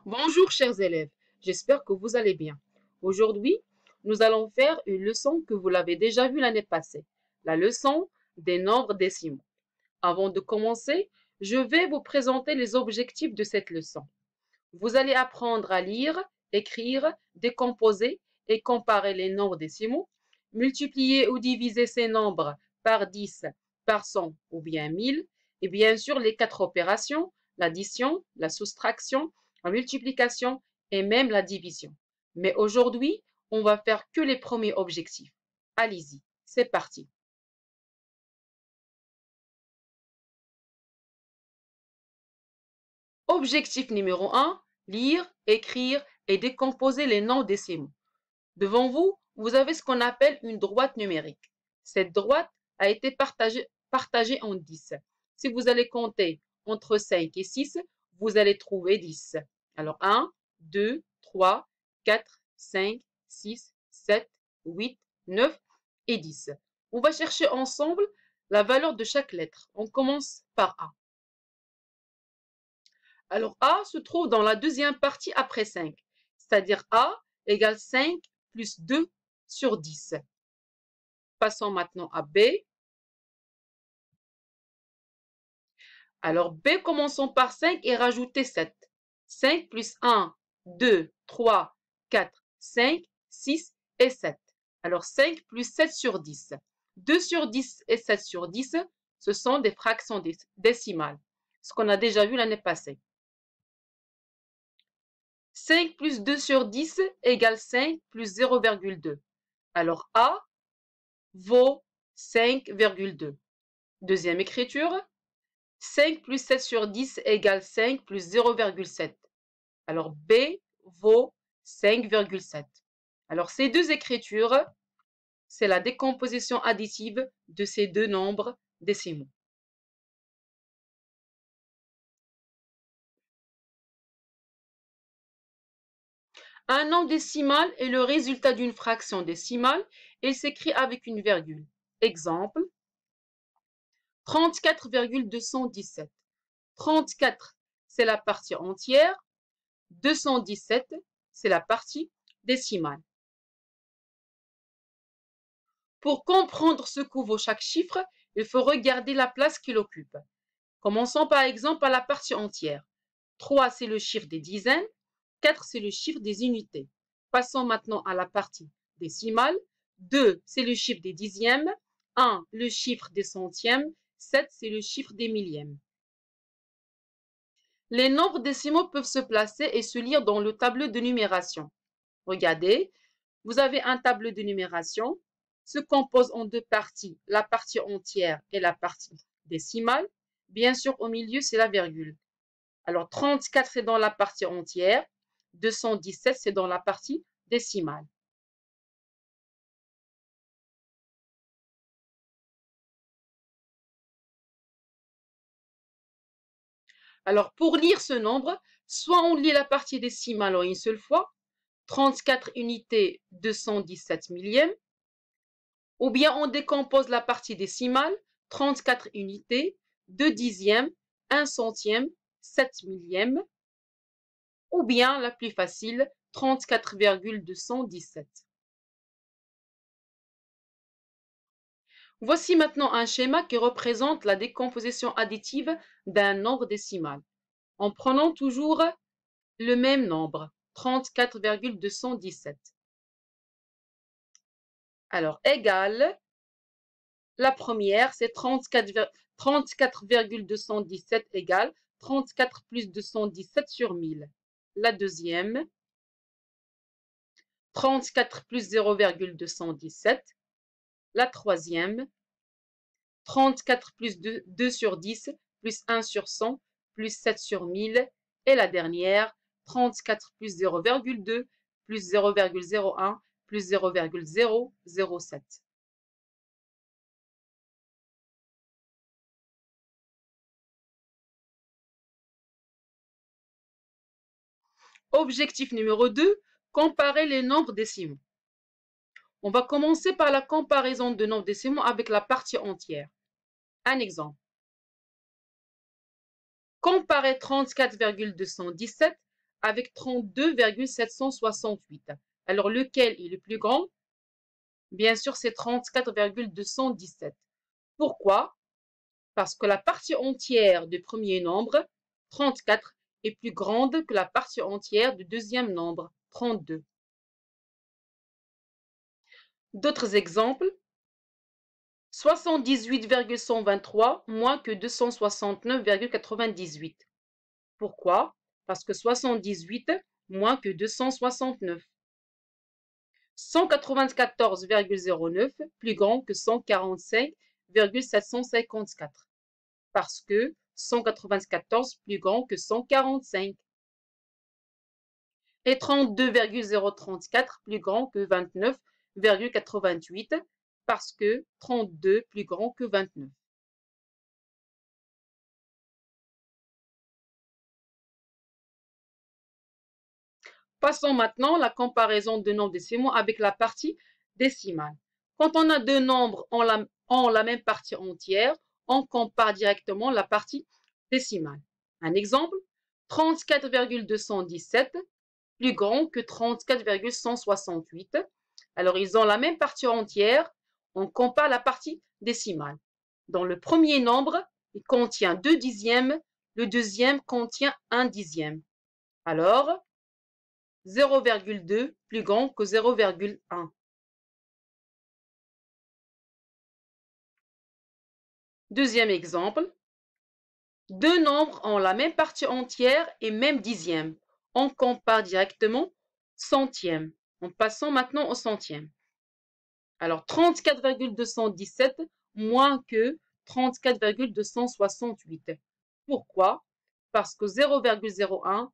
Bonjour chers élèves, j'espère que vous allez bien. Aujourd'hui, nous allons faire une leçon que vous l'avez déjà vue l'année passée, la leçon des nombres décimaux. Avant de commencer, je vais vous présenter les objectifs de cette leçon. Vous allez apprendre à lire, écrire, décomposer et comparer les nombres décimaux, multiplier ou diviser ces nombres par 10, par 100 ou bien 1000, et bien sûr les 4 opérations, l'addition, la soustraction, la multiplication et même la division. Mais aujourd'hui, on va faire que les premiers objectifs. Allez-y, c'est parti. Objectif numéro 1, lire, écrire et décomposer les nombres décimaux. Devant vous, vous avez ce qu'on appelle une droite numérique. Cette droite a été partagée en 10. Si vous allez compter entre 5 et 6, vous allez trouver 10. Alors 1, 2, 3, 4, 5, 6, 7, 8, 9 et 10. On va chercher ensemble la valeur de chaque lettre. On commence par A. Alors A se trouve dans la deuxième partie après 5, c'est-à-dire A égale 5 plus 2 sur 10. Passons maintenant à B. Alors B, commençons par 5 et rajoutez 7. 5 plus 1, 2, 3, 4, 5, 6 et 7. Alors 5 plus 7 sur 10. 2 sur 10 et 7 sur 10, ce sont des fractions décimales, ce qu'on a déjà vu l'année passée. 5 plus 2 sur 10 égale 5 plus 0,2. Alors A vaut 5,2. Deuxième écriture, 5 plus 7 sur 10 égale 5 plus 0,7. Alors B vaut 5,7. Alors ces deux écritures, c'est la décomposition additive de ces deux nombres décimaux. Un nombre décimal est le résultat d'une fraction décimale et il s'écrit avec une virgule. Exemple, 34,217. 34, c'est la partie entière. 217, c'est la partie décimale. Pour comprendre ce que vaut chaque chiffre, il faut regarder la place qu'il occupe. Commençons par exemple par la partie entière. 3, c'est le chiffre des dizaines. 4, c'est le chiffre des unités. Passons maintenant à la partie décimale. 2, c'est le chiffre des dixièmes. 1, le chiffre des centièmes. 7, c'est le chiffre des millièmes. Les nombres décimaux peuvent se placer et se lire dans le tableau de numération. Regardez, vous avez un tableau de numération, se compose en deux parties, la partie entière et la partie décimale. Bien sûr, au milieu, c'est la virgule. Alors, 34, c'est dans la partie entière. 217, c'est dans la partie décimale. Alors, pour lire ce nombre, soit on lit la partie décimale en une seule fois, 34 unités 217 millièmes, ou bien on décompose la partie décimale, 34 unités, 2 dixièmes, 1 centième, 7 millièmes, ou bien la plus facile, 34,217. Voici maintenant un schéma qui représente la décomposition additive d'un nombre décimal, en prenant toujours le même nombre, 34,217. Alors, égal, la première, c'est 34,217 égale 34 plus 217 sur 1000. La deuxième, 34 plus 0,217. La troisième, 34 plus 2 sur 10 plus 1 sur 100 plus 7 sur 1000. Et la dernière, 34 plus 0,2 plus 0,01 plus 0,007. Objectif numéro 2, comparer les nombres décimaux. On va commencer par la comparaison de nombres décimaux avec la partie entière. Un exemple. Comparer 34,217 avec 32,768. Alors, lequel est le plus grand? Bien sûr, c'est 34,217. Pourquoi? Parce que la partie entière du premier nombre, 34, est plus grande que la partie entière du deuxième nombre, 32. D'autres exemples? 78,123 moins que 269,98. Pourquoi? Parce que 78 moins que 269. 194,09 plus grand que 145,754. Parce que 194 plus grand que 145. Et 32,034 plus grand que 29,88 parce que 32 plus grand que 29. Passons maintenant à la comparaison de nombres décimaux avec la partie décimale. Quand on a deux nombres en la même partie entière, on compare directement la partie décimale. Un exemple, 34,217 plus grand que 34,168. Alors, ils ont la même partie entière, on compare la partie décimale. Dans le premier nombre, il contient 2 dixièmes, le deuxième contient 1 dixième. Alors, 0,2 plus grand que 0,1. Deuxième exemple, deux nombres ont la même partie entière et même dixième. On compare directement centième. En passant maintenant au centième. Alors, 34,217 moins que 34,268. Pourquoi? Parce que 0,01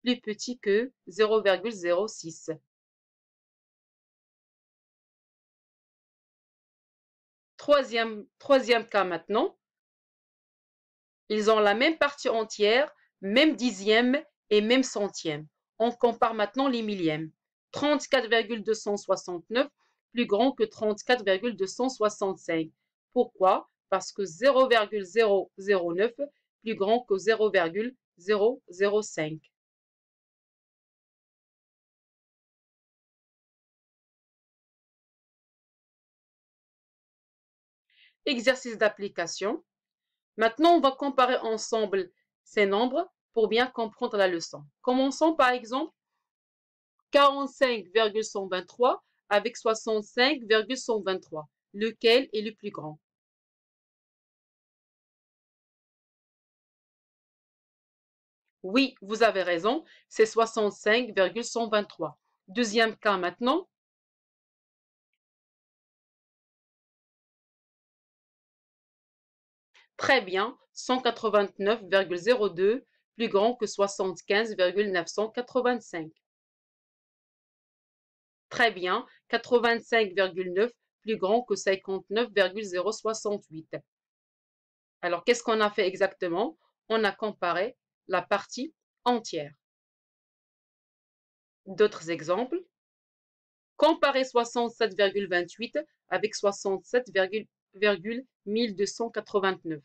plus petit que 0,06. Troisième cas maintenant. Ils ont la même partie entière, même dixième et même centième. On compare maintenant les millièmes. 34,269 plus grand que 34,265. Pourquoi? Parce que 0,009 plus grand que 0,005. Exercice d'application. Maintenant, on va comparer ensemble ces nombres pour bien comprendre la leçon. Commençons par exemple 45,123 avec 65,123. Lequel est le plus grand? Oui, vous avez raison, c'est 65,123. Deuxième cas maintenant. Très bien, 189,02 plus grand que 75,985. Très bien, 85,9 plus grand que 59,068. Alors, qu'est-ce qu'on a fait exactement? On a comparé la partie entière. D'autres exemples? Comparer 67,28 avec 67,1289.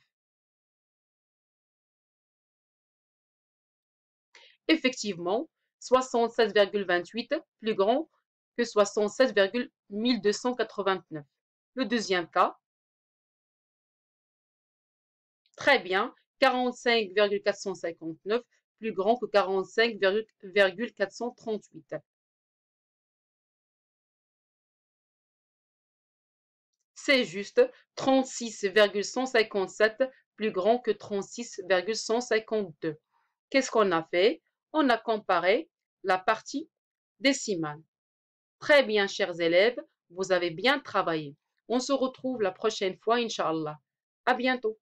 Effectivement, 67,28 plus grand que 67,1289. Le deuxième cas, très bien, 45,459 plus grand que 45,438. C'est juste 36,157 plus grand que 36,152. Qu'est-ce qu'on a fait? On a comparé la partie décimale. Très bien, chers élèves, vous avez bien travaillé. On se retrouve la prochaine fois, Inch'Allah. À bientôt.